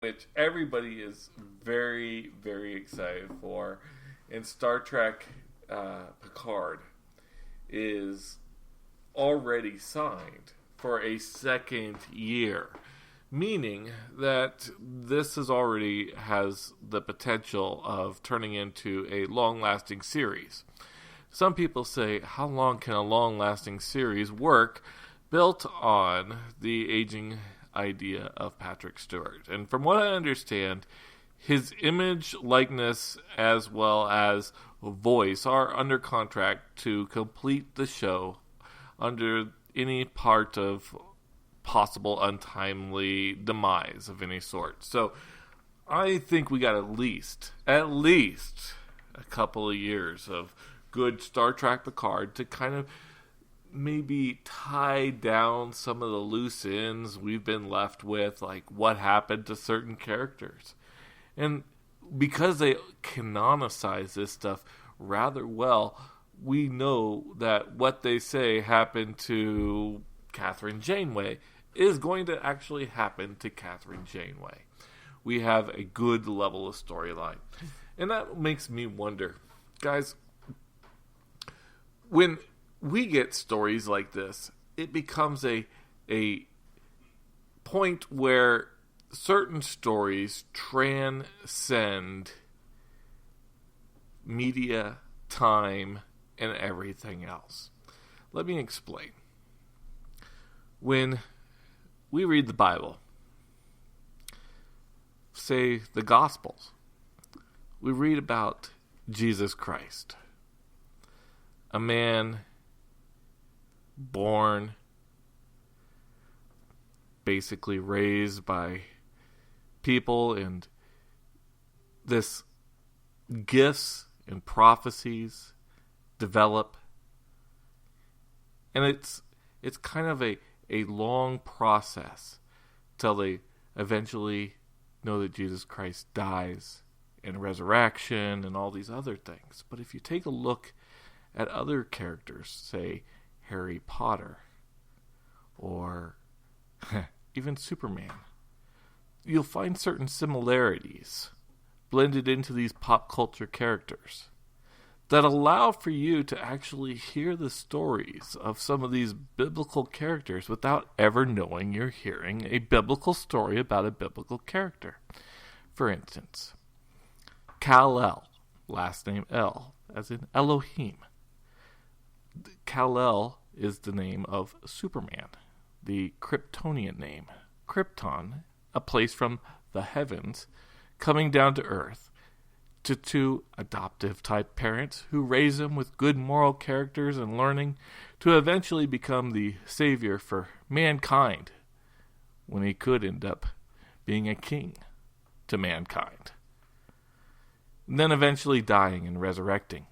which everybody is very, very excited for, and Star Trek Picard is already signed for a second year, meaning that this is already has the potential of turning into a long-lasting series. Some people say, how long can a long-lasting series work built on the aging idea of Patrick Stewart? And from what I understand, his image, likeness, as well as voice are under contract to complete the show under any part of possible untimely demise of any sort. So I think we got at least a couple of years of good Star Trek Picard to kind of maybe tie down some of the loose ends we've been left with, like what happened to certain characters. And because they canonicize this stuff rather well, we know that what they say happened to Catherine Janeway is going to actually happen to Catherine Janeway. We have a good level of storyline. And that makes me wonder, guys, when we get stories like this, it becomes a point where certain stories transcend media, time, and everything else. Let me explain. When we read the Bible, say the Gospels, we read about Jesus Christ, a man born, basically raised by people, and this gifts and prophecies develop, and it's kind of a long process till they eventually know that Jesus Christ dies and resurrection and all these other things. But if you take a look at other characters, say Harry Potter or even Superman, you'll find certain similarities blended into these pop culture characters that allow for you to actually hear the stories of some of these biblical characters without ever knowing you're hearing a biblical story about a biblical character. For instance, Kal-El, last name El, as in Elohim. Kal-El is the name of Superman, the Kryptonian name. Krypton, a place from the heavens, coming down to Earth, to two adoptive type parents who raise him with good moral characters and learning to eventually become the savior for mankind when he could end up being a king to mankind. And then eventually dying and resurrecting.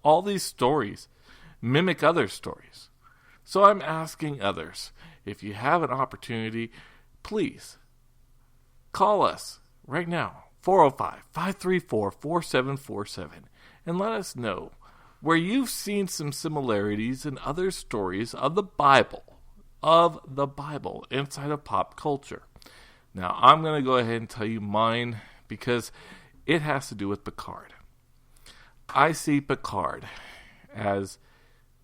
All these stories mimic other stories. So I'm asking others, if you have an opportunity, please call us right now, 405-534-4747, and let us know where you've seen some similarities in other stories of the Bible inside of pop culture. Now, I'm going to go ahead and tell you mine because it has to do with Picard. I see Picard as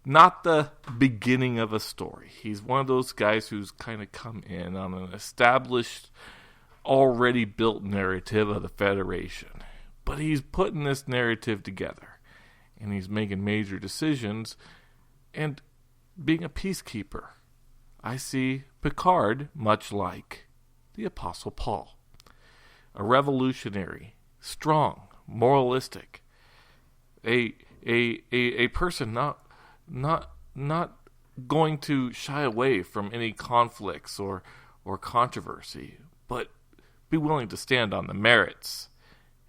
not the beginning of a story. He's one of those guys who's kind of come in on an established, already built narrative of the Federation. But he's putting this narrative together, and he's making major decisions and being a peacekeeper. I see Picard much like the Apostle Paul, a revolutionary, strong, moralistic, a person not going to shy away from any conflicts or controversy, but be willing to stand on the merits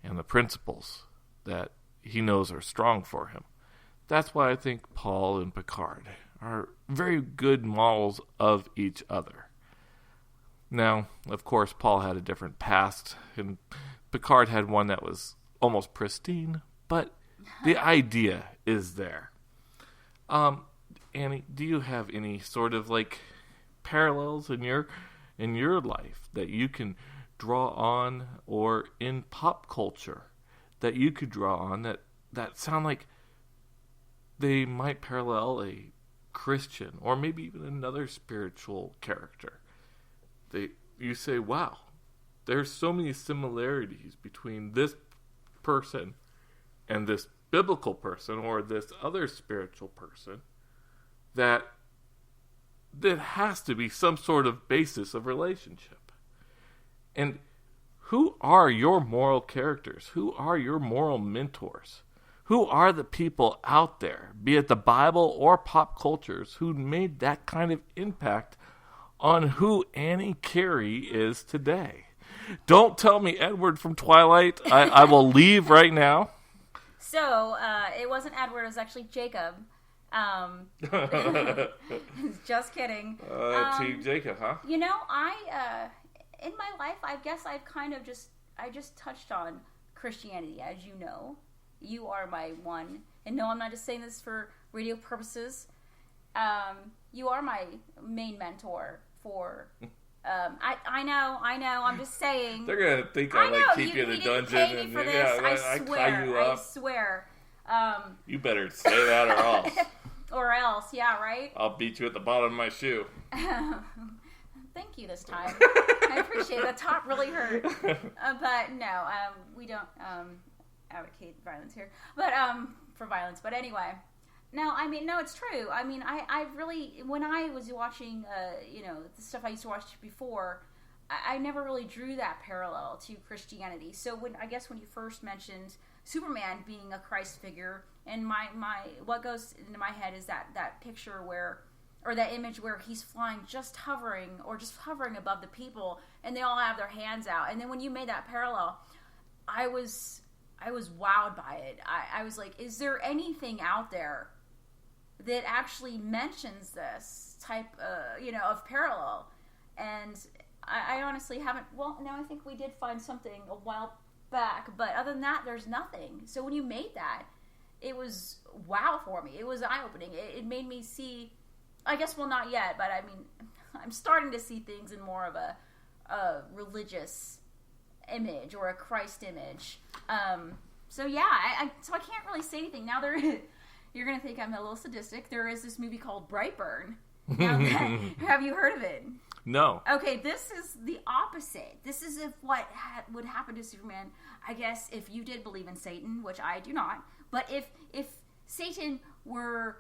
and the principles that he knows are strong for him. That's why I think Paul and Picard are very good models of each other. Now, of course, Paul had a different past, and Picard had one that was almost pristine, but the idea is there. Annie, do you have any sort of like parallels in your life that you can draw on, or in pop culture that you could draw on that sound like they might parallel a Christian or maybe even another spiritual character? You say, wow, there's so many similarities between this person and this biblical person or this other spiritual person that has to be some sort of basis of relationship. And who are your moral characters? Who are your moral mentors? Who are the people out there, be it the Bible or pop cultures, who made that kind of impact on who Annie Carey is today? Don't tell me Edward from Twilight. I will leave right now. So, it wasn't Edward, it was actually Jacob. Just kidding. Team Jacob, huh? You know, in my life, I guess I've kind of I just touched on Christianity, as you know. You are my one. And no, I'm not just saying this for radio purposes. You are my main mentor for... I know, I'm just saying. They're going to think I keep you in a dungeon. Pay me for this. I swear. You better say that or else. Or else, yeah, right? I'll beat you at the bottom of my shoe. Thank you this time. I appreciate it. The top really hurt. But no, we don't advocate violence here. But for violence. But anyway. No, I mean, no, it's true. I mean, I really, when I was watching, the stuff I used to watch before, I never really drew that parallel to Christianity. So when you first mentioned Superman being a Christ figure, and what goes into my head is that picture or that image where he's flying, just hovering above the people, and they all have their hands out. And then when you made that parallel, I was wowed by it. I was like, is there anything out there that actually mentions this type, of parallel? And I honestly haven't. Well, no, I think we did find something a while back, but other than that, there's nothing. So when you made that, it was wow for me. It was eye-opening. It made me see, I guess, well, not yet, but I mean, I'm starting to see things in more of a religious image or a Christ image. So yeah, I can't really say anything. Now you're going to think I'm a little sadistic. There is this movie called Brightburn. Have you heard of it? No. Okay, this is the opposite. This is what would happen to Superman, I guess, if you did believe in Satan, which I do not. But if Satan were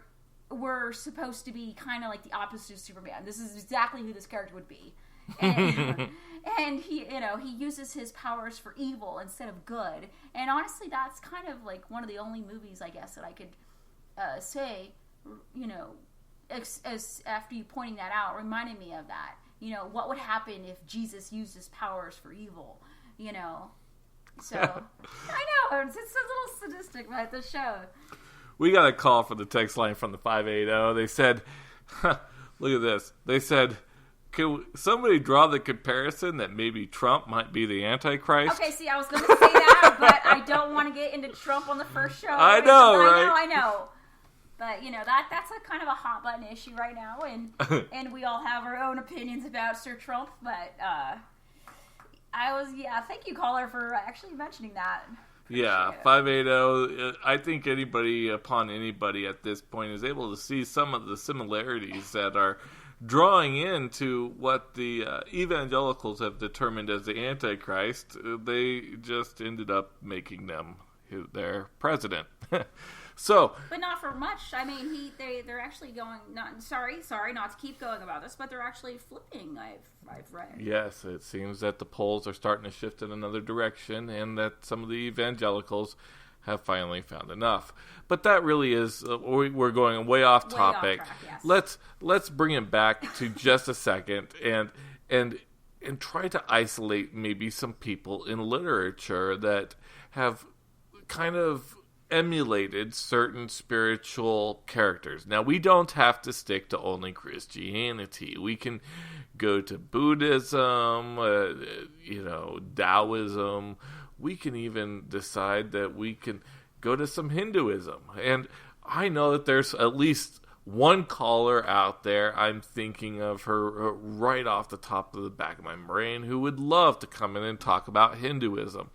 supposed to be kind of like the opposite of Superman, this is exactly who this character would be. And he uses his powers for evil instead of good. And honestly, that's kind of like one of the only movies, I guess, that I could say, as after you pointing that out, reminded me of that. What would happen if Jesus used his powers for evil? So I know it's a little sadistic, but the show. We got a call from the text line from the 580. They said, look at this. They said, can somebody draw the comparison that maybe Trump might be the Antichrist? Okay, see, I was going to say that, but I don't want to get into Trump on the first show. I know, right? I know. But, that's a kind of a hot button issue right now, and we all have our own opinions about Sir Trump, but thank you, caller, for actually mentioning that. Yeah, 580. I think anybody at this point is able to see some of the similarities that are drawing into what the evangelicals have determined as the Antichrist. They just ended up making them their president. So, but not for much. I mean, they're actually going. Sorry, not to keep going about this, but they're actually flipping. I've read. Yes, it seems that the polls are starting to shift in another direction, and that some of the evangelicals have finally found enough. But that really is we're going way off topic. Off track, yes. Let's bring it back to just a second and try to isolate maybe some people in literature that have kind of emulated certain spiritual characters. Now, we don't have to stick to only Christianity. We can go to Buddhism, Taoism. We can even decide that we can go to some Hinduism. And I know that there's at least one caller out there, I'm thinking of her right off the top of the back of my brain, who would love to come in and talk about Hinduism.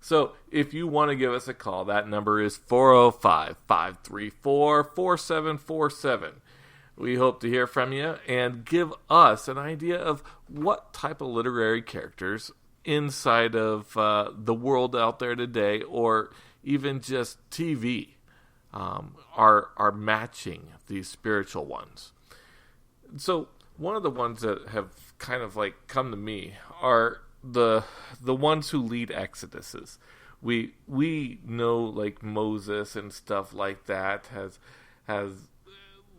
So if you want to give us a call, that number is 405-534-4747. We hope to hear from you and give us an idea of what type of literary characters inside of the world out there today, or even just TV, are matching these spiritual ones. So one of the ones that have kind of like come to me are the ones who lead exoduses. We know like Moses and stuff like that has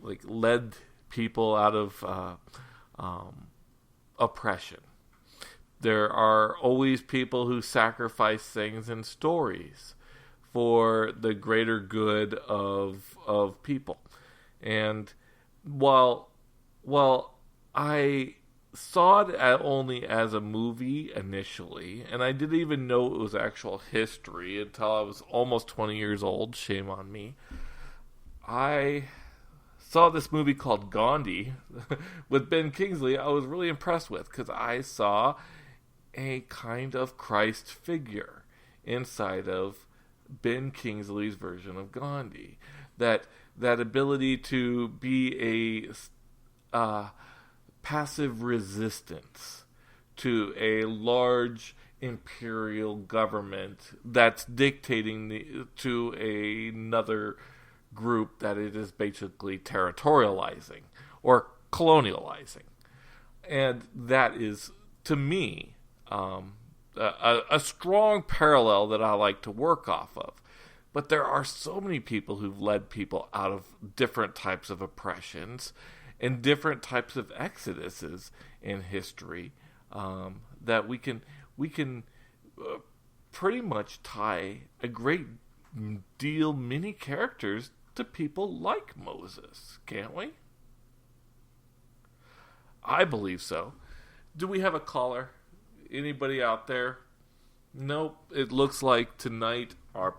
like led people out of oppression. There are always people who sacrifice things in stories for the greater good of people. And while I saw it only as a movie initially, and I didn't even know it was actual history until I was almost 20 years old, shame on me, I saw this movie called Gandhi with Ben Kingsley. I was really impressed with, because I saw a kind of Christ figure inside of Ben Kingsley's version of Gandhi. That ability to be a passive resistance to a large imperial government that's dictating to another group that it is basically territorializing or colonializing. And that is, to me, a strong parallel that I like to work off of. But there are so many people who've led people out of different types of oppressions and different types of exoduses in history, that we can pretty much tie a great deal many characters to people like Moses, can't we? I believe so. Do we have a caller? Anybody out there? Nope. It looks like tonight our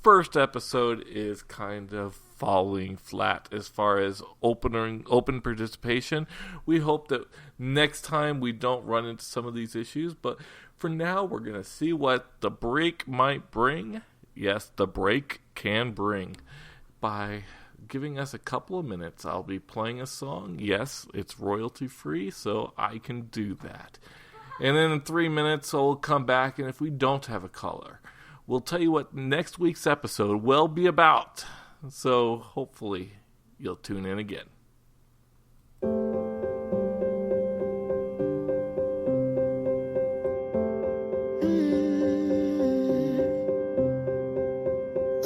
first episode is kind of falling flat as far as open participation. We hope that next time we don't run into some of these issues, but for now we're going to see what the break might bring. Yes, the break can bring. By giving us a couple of minutes, I'll be playing a song. Yes, it's royalty free, so I can do that. And then in 3 minutes, I'll come back, and if we don't have a caller, we'll tell you what next week's episode will be about. So hopefully you'll tune in again.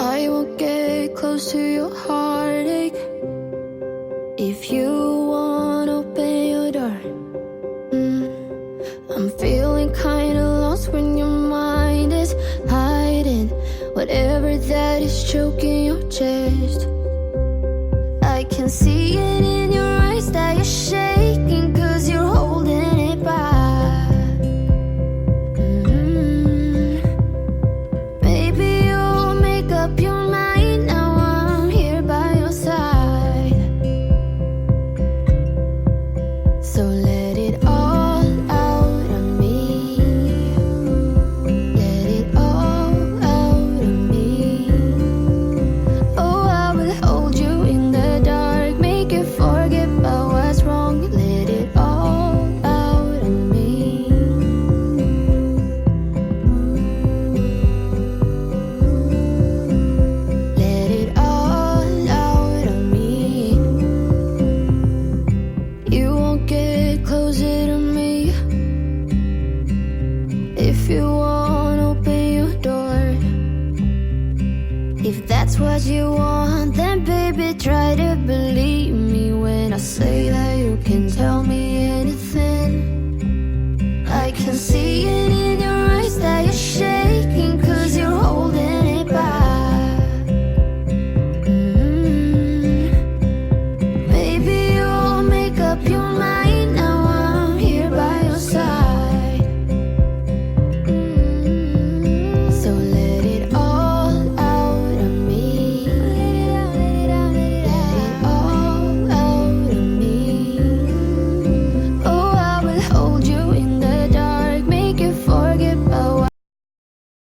I won't get close to your heartache. If you won't open your door, I'm feeling kinda lost when your mind is hiding whatever that is choking your chest. I can see it in your eyes that you're shaking, 'cause you're holding it back. Maybe you'll make up your mind, now I'm here by your side. So let it all out of me. Let it all out of me. Oh, I will hold you in the dark, make you forget about what's wrong. Let it all out of me. Let it all out of me. You won't get closer to me if you won't open your door. If that's what you want, then baby, try to believe me when I say that you can tell me